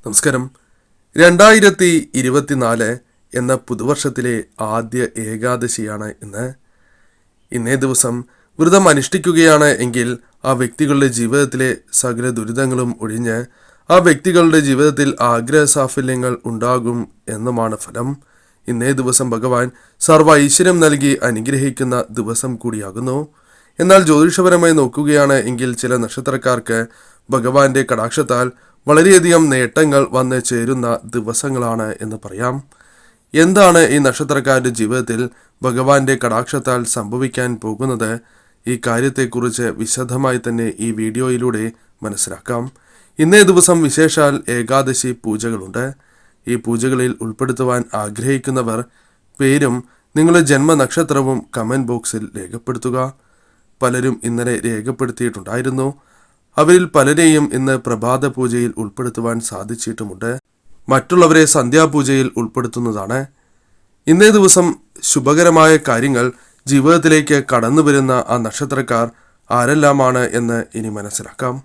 നമസ്കാരം. 2024 എന്ന പുതുവർഷത്തിലെ ആദ്യ ഏകാദശിയാണ് ഇന്നേ ദിവസം വ്രതം അനുഷ്ഠിക്കുകയാണ് എങ്കിൽ ആ വ്യക്തികളുടെ ജീവിതത്തിലെ സകല ദുരിതങ്ങളും ഒഴിഞ്ഞ് ആ വ്യക്തികളുടെ ജീവിതത്തിൽ ആഗ്രഹ സാഫല്യങ്ങൾ ഉണ്ടാകും എന്നുമാണ് ഫലം. ഇന്നേ ദിവസം ഭഗവാൻ സർവ്വ ഐശ്വര്യം നൽകി അനുഗ്രഹിക്കുന്ന ദിവസം കൂടിയാകുന്നു. എന്നാൽ ജ്യോതിഷപരമായി നോക്കുകയാണ് എങ്കിൽ ചില നക്ഷത്രക്കാർക്ക് ഭഗവാന്റെ കടാക്ഷത്താൽ വളരെയധികം നേട്ടങ്ങൾ വന്ന് ചേരുന്ന ദിവസങ്ങളാണ് എന്ന് പറയാം. എന്താണ് ഈ നക്ഷത്രക്കാരുടെ ജീവിതത്തിൽ ഭഗവാന്റെ കടാക്ഷത്താൽ സംഭവിക്കാൻ പോകുന്നത്? ഈ കാര്യത്തെക്കുറിച്ച് വിശദമായി തന്നെ ഈ വീഡിയോയിലൂടെ മനസ്സിലാക്കാം. ഇന്നേ ദിവസം വിശേഷാൽ ഏകാദശി പൂജകളുണ്ട്. ഈ പൂജകളിൽ ഉൾപ്പെടുത്തുവാൻ ആഗ്രഹിക്കുന്നവർ പേരും നിങ്ങളുടെ ജന്മനക്ഷത്രവും കമൻറ്റ് ബോക്സിൽ രേഖപ്പെടുത്തുക. പലരും ഇന്നലെ രേഖപ്പെടുത്തിയിട്ടുണ്ടായിരുന്നു. അവരിൽ പലരെയും ഇന്ന് പ്രഭാത പൂജയിൽ ഉൾപ്പെടുത്തുവാൻ സാധിച്ചിട്ടുമുണ്ട്. മറ്റുള്ളവരെ സന്ധ്യാപൂജയിൽ ഉൾപ്പെടുത്തുന്നതാണ്. ഇന്നേ ദിവസം ശുഭകരമായ കാര്യങ്ങൾ ജീവിതത്തിലേക്ക് കടന്നു വരുന്ന ആ നക്ഷത്രക്കാർ ആരെല്ലാമാണ് എന്ന് ഇനി മനസ്സിലാക്കാം.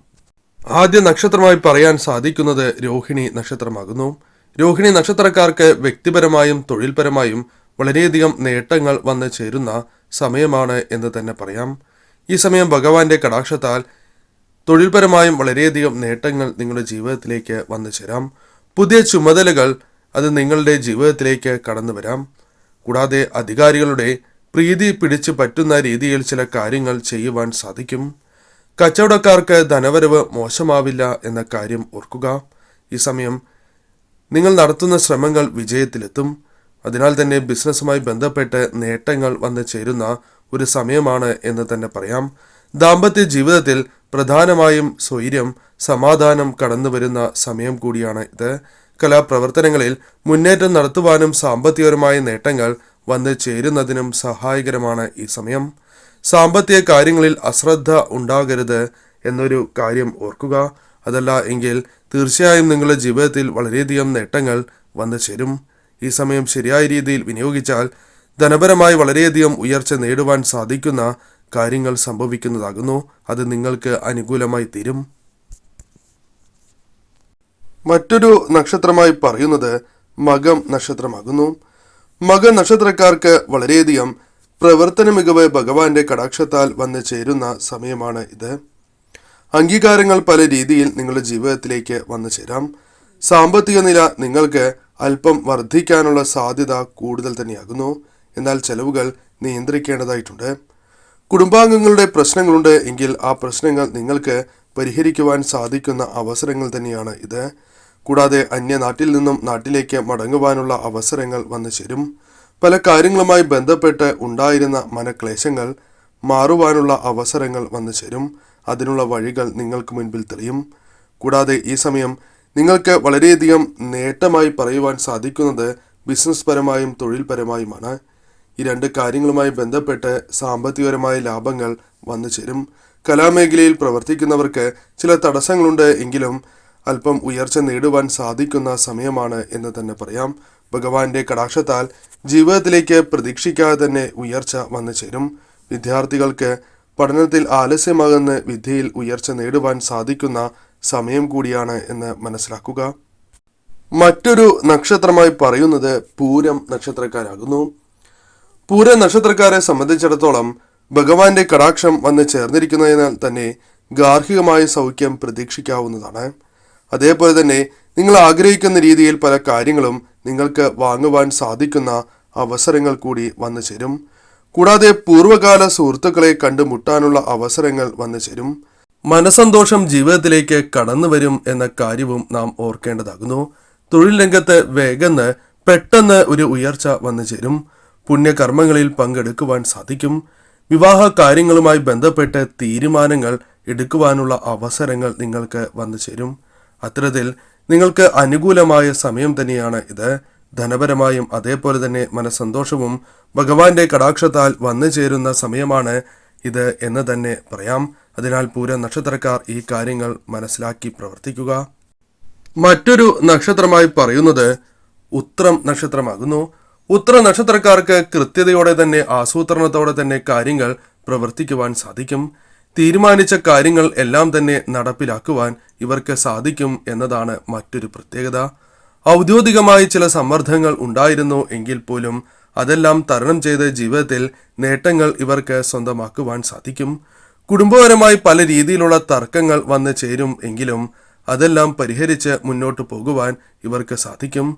ആദ്യ നക്ഷത്രമായി പറയാൻ സാധിക്കുന്നത് രോഹിണി നക്ഷത്രമാകുന്നു. രോഹിണി നക്ഷത്രക്കാർക്ക് വ്യക്തിപരമായും തൊഴിൽപരമായും വളരെയധികം നേട്ടങ്ങൾ വന്നു ചേരുന്ന സമയമാണ് എന്ന് തന്നെ പറയാം. ഈ സമയം ഭഗവാന്റെ കടാക്ഷത്താൽ തൊഴിൽപരമായും വളരെയധികം നേട്ടങ്ങൾ നിങ്ങളുടെ ജീവിതത്തിലേക്ക് വന്നു ചേരാം. പുതിയ ചുമതലകൾ അത് നിങ്ങളുടെ ജീവിതത്തിലേക്ക് കടന്നു വരാം. കൂടാതെ അധികാരികളുടെ പ്രീതി പിടിച്ചു പറ്റുന്ന രീതിയിൽ ചില കാര്യങ്ങൾ ചെയ്യുവാൻ സാധിക്കും. കച്ചവടക്കാർക്ക് ധനവരവ് മോശമാവില്ല എന്ന കാര്യം ഓർക്കുക. ഈ സമയം നിങ്ങൾ നടത്തുന്ന ശ്രമങ്ങൾ വിജയത്തിലെത്തും. അതിനാൽ തന്നെ ബിസിനസ്സുമായി ബന്ധപ്പെട്ട് നേട്ടങ്ങൾ വന്നു ചേരുന്ന ഒരു സമയമാണ് എന്ന് തന്നെ പറയാം. ദാമ്പത്യ ജീവിതത്തിൽ പ്രധാനമായും സ്വൈര്യം, സമാധാനം കടന്നു വരുന്ന സമയം കൂടിയാണ് ഇത്. കലാപ്രവർത്തനങ്ങളിൽ മുന്നേറ്റം നടത്തുവാനും സാമ്പത്തികപരമായ നേട്ടങ്ങൾ വന്നു ചേരുന്നതിനും സഹായകരമാണ് ഈ സമയം. സാമ്പത്തിക കാര്യങ്ങളിൽ അശ്രദ്ധ ഉണ്ടാകരുത് എന്നൊരു കാര്യം ഓർക്കുക. അതല്ല എങ്കിൽ തീർച്ചയായും നിങ്ങളുടെ ജീവിതത്തിൽ വളരെയധികം നേട്ടങ്ങൾ വന്നു ചേരും. ഈ സമയം ശരിയായ രീതിയിൽ വിനിയോഗിച്ചാൽ ധനപരമായി വളരെയധികം ഉയർച്ച നേടുവാൻ സാധിക്കുന്ന കാര്യങ്ങൾ സംഭവിക്കുന്നതാകുന്നു. അത് നിങ്ങൾക്ക് അനുകൂലമായി തീരും. മറ്റൊരു നക്ഷത്രമായി പറയുന്നത് മകം നക്ഷത്രമാകുന്നു. മകം നക്ഷത്രക്കാർക്ക് വളരെയധികം പ്രവർത്തന മികവ് ഭഗവാന്റെ കടാക്ഷത്താൽ വന്നു ചേരുന്ന സമയമാണ് ഇത്. അംഗീകാരങ്ങൾ പല രീതിയിൽ നിങ്ങളുടെ ജീവിതത്തിലേക്ക് വന്നു ചേരാം. സാമ്പത്തിക നില നിങ്ങൾക്ക് അല്പം വർദ്ധിക്കാനുള്ള സാധ്യത കൂടുതൽ തന്നെയാകുന്നു. എന്നാൽ ചെലവുകൾ നിയന്ത്രിക്കേണ്ടതായിട്ടുണ്ട്. കുടുംബാംഗങ്ങളുടെ പ്രശ്നങ്ങളുണ്ട് എങ്കിൽ ആ പ്രശ്നങ്ങൾ നിങ്ങൾക്ക് പരിഹരിക്കുവാൻ സാധിക്കുന്ന അവസരങ്ങൾ തന്നെയാണ് ഇത്. കൂടാതെ അന്യനാട്ടിൽ നിന്നും നാട്ടിലേക്ക് മടങ്ങുവാനുള്ള അവസരങ്ങൾ വന്നു ചേരും. പല കാര്യങ്ങളുമായി ബന്ധപ്പെട്ട് ഉണ്ടായിരുന്ന മനക്ലേശങ്ങൾ മാറുവാനുള്ള അവസരങ്ങൾ വന്നു ചേരും. അതിനുള്ള വഴികൾ നിങ്ങൾക്ക് മുൻപിൽ തെളിയും. കൂടാതെ ഈ സമയം നിങ്ങൾക്ക് വളരെയധികം നേട്ടമായി പറയുവാൻ സാധിക്കുന്നത് ബിസിനസ് പരമായും തൊഴിൽപരമായുമാണ്. ഈ രണ്ട് കാര്യങ്ങളുമായി ബന്ധപ്പെട്ട് സാമ്പത്തികപരമായ ലാഭങ്ങൾ വന്നു ചേരും. കലാമേഖലയിൽ പ്രവർത്തിക്കുന്നവർക്ക് ചില തടസ്സങ്ങളുണ്ട് എങ്കിലും അല്പം ഉയർച്ച നേടുവാൻ സാധിക്കുന്ന സമയമാണ് എന്ന് തന്നെ പറയാം. ഭഗവാന്റെ കടാക്ഷത്താൽ ജീവിതത്തിലേക്ക് പ്രതീക്ഷിക്കാതെ തന്നെ ഉയർച്ച വന്നു ചേരും. വിദ്യാർത്ഥികൾക്ക് പഠനത്തിൽ ആലസ്യമാകുന്ന വിദ്യയിൽ ഉയർച്ച നേടുവാൻ സാധിക്കുന്ന സമയം കൂടിയാണ് എന്ന് മനസ്സിലാക്കുക. മറ്റൊരു നക്ഷത്രമായി പറയുന്നത് പൂരം നക്ഷത്രക്കാരാകുന്നു. പൂരം നക്ഷത്രക്കാരെ സംബന്ധിച്ചിടത്തോളം ഭഗവാന്റെ കടാക്ഷം വന്ന് ചേർന്നിരിക്കുന്നതിനാൽ തന്നെ ഗാർഹികമായ സൗഖ്യം പ്രതീക്ഷിക്കാവുന്നതാണ്. അതേപോലെ തന്നെ നിങ്ങൾ ആഗ്രഹിക്കുന്ന രീതിയിൽ പല കാര്യങ്ങളും നിങ്ങൾക്ക് വാങ്ങുവാൻ സാധിക്കുന്ന അവസരങ്ങൾ കൂടി വന്നു ചേരും. കൂടാതെ പൂർവ്വകാല സുഹൃത്തുക്കളെ കണ്ടുമുട്ടാനുള്ള അവസരങ്ങൾ വന്നു ചേരും. മനസന്തോഷം ജീവിതത്തിലേക്ക് കടന്നു വരും എന്ന കാര്യവും നാം ഓർക്കേണ്ടതാകുന്നു. തൊഴിൽ രംഗത്ത് വേഗന്ന് പെട്ടെന്ന് ഒരു ഉയർച്ച വന്നു ചേരും. പുണ്യകർമ്മങ്ങളിൽ പങ്കെടുക്കുവാൻ സാധിക്കും. വിവാഹ കാര്യങ്ങളുമായി ബന്ധപ്പെട്ട് തീരുമാനങ്ങൾ എടുക്കുവാനുള്ള അവസരങ്ങൾ നിങ്ങൾക്ക് വന്നു ചേരും. അത്തരത്തിൽ നിങ്ങൾക്ക് അനുകൂലമായ സമയം തന്നെയാണ് ഇത്. ധനപരമായും അതേപോലെ തന്നെ മനസന്തോഷവും ഭഗവാന്റെ കടാക്ഷത്താൽ വന്നു ചേരുന്ന സമയമാണ് ഇത് എന്ന് തന്നെ പറയാം. അതിനാൽ പൂര നക്ഷത്രക്കാർ ഈ കാര്യങ്ങൾ മനസ്സിലാക്കി പ്രവർത്തിക്കുക. മറ്റൊരു നക്ഷത്രമായി പറയുന്നത് ഉത്രം നക്ഷത്രമാകുന്നു. ഉത്തര നക്ഷത്രക്കാർക്ക് കൃത്യതയോടെ തന്നെ ആസൂത്രണത്തോടെ തന്നെ കാര്യങ്ങൾ പ്രവർത്തിക്കുവാൻ സാധിക്കും. തീരുമാനിച്ച കാര്യങ്ങൾ എല്ലാം തന്നെ നടപ്പിലാക്കുവാൻ ഇവർക്ക് സാധിക്കും എന്നതാണ് മറ്റൊരു പ്രത്യേകത. ഔദ്യോഗികമായി ചില സമ്മർദ്ദങ്ങൾ ഉണ്ടായിരുന്നു എങ്കിൽ പോലും അതെല്ലാം തരണം ചെയ്ത് ജീവിതത്തിൽ നേട്ടങ്ങൾ ഇവർക്ക് സ്വന്തമാക്കുവാൻ സാധിക്കും. കുടുംബപരമായി പല രീതിയിലുള്ള തർക്കങ്ങൾ വന്നു ചേരും എങ്കിലും അതെല്ലാം പരിഹരിച്ച് മുന്നോട്ട് പോകുവാൻ ഇവർക്ക് സാധിക്കും.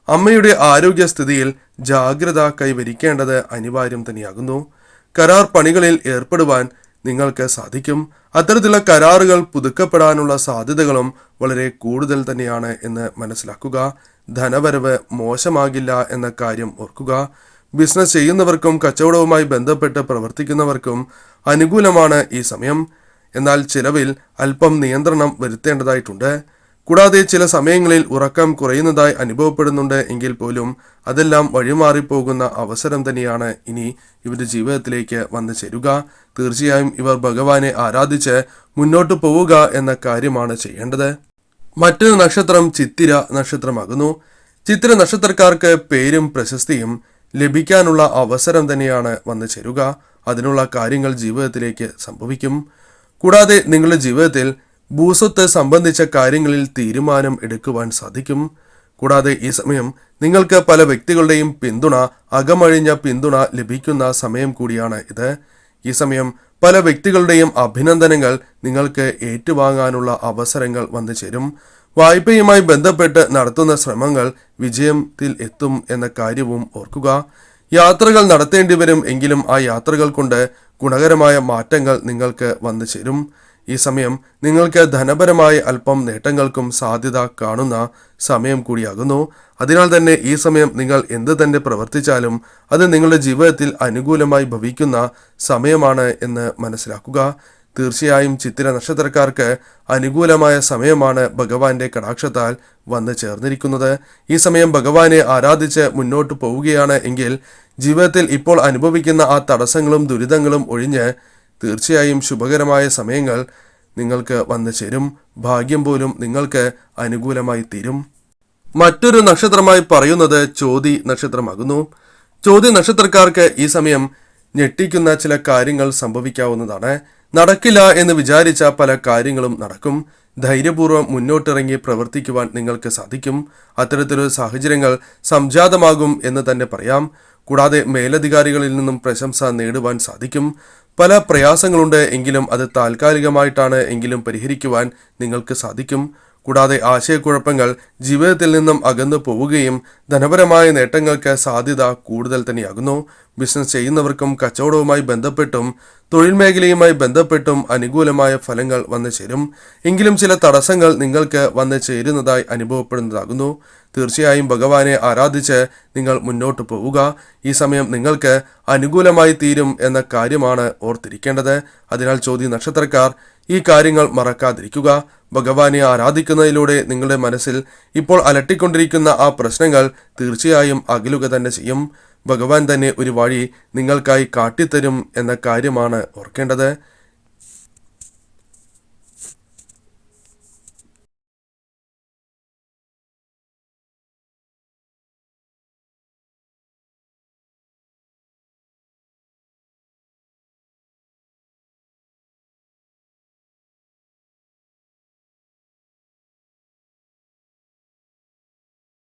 അമ്മയുടെ ആരോഗ്യസ്ഥിതിയിൽ ജാഗ്രത കൈവരിക്കേണ്ടത് അനിവാര്യം തന്നെയാകുന്നു. കരാർ പണികളിൽ ഏർപ്പെടുവാൻ നിങ്ങൾക്ക് സാധിക്കും. അത്തരത്തിലുള്ള കരാറുകൾ പുതുക്കപ്പെടാനുള്ള സാധ്യതകളും വളരെ കൂടുതൽ തന്നെയാണ് എന്ന് മനസ്സിലാക്കുക. ധനവരവ് മോശമാകില്ല എന്ന കാര്യം ഓർക്കുക. ബിസിനസ് ചെയ്യുന്നവർക്കും കച്ചവടവുമായി ബന്ധപ്പെട്ട് പ്രവർത്തിക്കുന്നവർക്കും അനുകൂലമാണ് ഈ സമയം. എന്നാൽ ചിലവിൽ അല്പം നിയന്ത്രണം വരുത്തേണ്ടതായിട്ടുണ്ട്. കൂടാതെ ചില സമയങ്ങളിൽ ഉറക്കം കുറയുന്നതായി അനുഭവപ്പെടുന്നുണ്ട് എങ്കിൽ പോലും അതെല്ലാം വഴിമാറിപ്പോകുന്ന അവസരം തന്നെയാണ് ഇനി ഇവരുടെ ജീവിതത്തിലേക്ക് വന്നു ചേരുക. തീർച്ചയായും ഇവർ ഭഗവാനെ ആരാധിച്ച് മുന്നോട്ട് പോവുക എന്ന കാര്യമാണ് ചെയ്യേണ്ടത്. മറ്റൊരു നക്ഷത്രം ചിത്തിര നക്ഷത്രമാകുന്നു. ചിത്തിര നക്ഷത്രക്കാർക്ക് പേരും പ്രശസ്തിയും ലഭിക്കാനുള്ള അവസരം തന്നെയാണ് വന്നു ചേരുക. അതിനുള്ള കാര്യങ്ങൾ ജീവിതത്തിലേക്ക് സംഭവിക്കും. കൂടാതെ നിങ്ങളുടെ ജീവിതത്തിൽ ഭൂസ്വത്ത് സംബന്ധിച്ച കാര്യങ്ങളിൽ തീരുമാനം എടുക്കുവാൻ സാധിക്കും. കൂടാതെ ഈ സമയം നിങ്ങൾക്ക് പല വ്യക്തികളുടെയും പിന്തുണ, അകമഴിഞ്ഞ പിന്തുണ ലഭിക്കുന്ന സമയം കൂടിയാണ് ഇത്. ഈ സമയം പല വ്യക്തികളുടെയും അഭിനന്ദനങ്ങൾ നിങ്ങൾക്ക് ഏറ്റുവാങ്ങാനുള്ള അവസരങ്ങൾ വന്നു ചേരും. വായ്പയുമായി ബന്ധപ്പെട്ട് നടത്തുന്ന ശ്രമങ്ങൾ വിജയത്തിൽ എത്തും എന്ന കാര്യവും ഓർക്കുക. യാത്രകൾ നടത്തേണ്ടി വരും എങ്കിലും ആ യാത്രകൾ കൊണ്ട് ഗുണകരമായ മാറ്റങ്ങൾ നിങ്ങൾക്ക് വന്നു ചേരും. ഈ സമയം നിങ്ങൾക്ക് ധനപരമായ അല്പം നേട്ടങ്ങൾക്കും സാധ്യത കാണുന്ന സമയം കൂടിയാകുന്നു. അതിനാൽ തന്നെ ഈ സമയം നിങ്ങൾ എന്ത് തന്നെ പ്രവർത്തിച്ചാലും അത് നിങ്ങളുടെ ജീവിതത്തിൽ അനുകൂലമായി ഭവിക്കുന്ന സമയമാണ് എന്ന് മനസ്സിലാക്കുക. തീർച്ചയായും ചിത്തിര നക്ഷത്രക്കാർക്ക് അനുകൂലമായ സമയമാണ് ഭഗവാന്റെ കടാക്ഷത്താൽ വന്നു ചേർന്നിരിക്കുന്നത്. ഈ സമയം ഭഗവാനെ ആരാധിച്ച് മുന്നോട്ട് പോവുകയാണ് എങ്കിൽ ജീവിതത്തിൽ ഇപ്പോൾ അനുഭവിക്കുന്ന ആ തടസ്സങ്ങളും ദുരിതങ്ങളും ഒഴിഞ്ഞ് തീർച്ചയായും ശുഭകരമായ സമയങ്ങൾ നിങ്ങൾക്ക് വന്നു ചേരും. ഭാഗ്യം പോലും നിങ്ങൾക്ക് അനുകൂലമായി തീരും. മറ്റൊരു നക്ഷത്രമായി പറയുന്നത് ചോതി നക്ഷത്രമാകുന്നു. ചോതി നക്ഷത്രക്കാർക്ക് ഈ സമയം ഞെട്ടിക്കുന്ന ചില കാര്യങ്ങൾ സംഭവിക്കാവുന്നതാണ്. നടക്കില്ല എന്ന് വിചാരിച്ച പല കാര്യങ്ങളും നടക്കും. ധൈര്യപൂർവ്വം മുന്നോട്ടിറങ്ങി പ്രവർത്തിക്കുവാൻ നിങ്ങൾക്ക് സാധിക്കും. അത്തരത്തിലൊരു സാഹചര്യങ്ങൾ സംജാതമാകും എന്ന് തന്നെ പറയാം. കൂടാതെ മേലധികാരികളിൽ നിന്നും പ്രശംസ നേടുവാൻ സാധിക്കും. പല പ്രയാസങ്ങളുണ്ട് എങ്കിലും അത് താൽക്കാലികമായിട്ടാണ് എങ്കിലും പരിഹരിക്കുവാൻ നിങ്ങൾക്ക് സാധിക്കും. കൂടാതെ ആശയക്കുഴപ്പങ്ങൾ ജീവിതത്തിൽ നിന്നും അകന്നു പോവുകയും ധനപരമായ നേട്ടങ്ങൾക്ക് സാധ്യത കൂടുതൽ തന്നെയാകുന്നു. ബിസിനസ് ചെയ്യുന്നവർക്കും കച്ചവടവുമായി ബന്ധപ്പെട്ടും തൊഴിൽ മേഖലയുമായി ബന്ധപ്പെട്ടും അനുകൂലമായ ഫലങ്ങൾ വന്നു ചേരും. എങ്കിലും ചില തടസ്സങ്ങൾ നിങ്ങൾക്ക് വന്നു ചേരുന്നതായി അനുഭവപ്പെടുന്നതാകുന്നു. തീർച്ചയായും ഭഗവാനെ ആരാധിച്ച് നിങ്ങൾ മുന്നോട്ട് പോവുക. ഈ സമയം നിങ്ങൾക്ക് അനുകൂലമായി തീരും എന്ന കാര്യമാണ് ഓർത്തിരിക്കേണ്ടത്. അതിനാൽ ചോതി നക്ഷത്രക്കാർ ഈ കാര്യങ്ങൾ മറക്കാതിരിക്കുക. ഭഗവാനെ ആരാധിക്കുന്നതിലൂടെ നിങ്ങളുടെ മനസ്സിൽ ഇപ്പോൾ അലട്ടിക്കൊണ്ടിരിക്കുന്ന ആ പ്രശ്നങ്ങൾ തീർച്ചയായും അകലുക തന്നെ ചെയ്യും. ഭഗവാൻ തന്നെ ഒരു വഴി നിങ്ങൾക്കായി കാട്ടിത്തരും എന്ന കാര്യമാണ് ഓർക്കേണ്ടത്.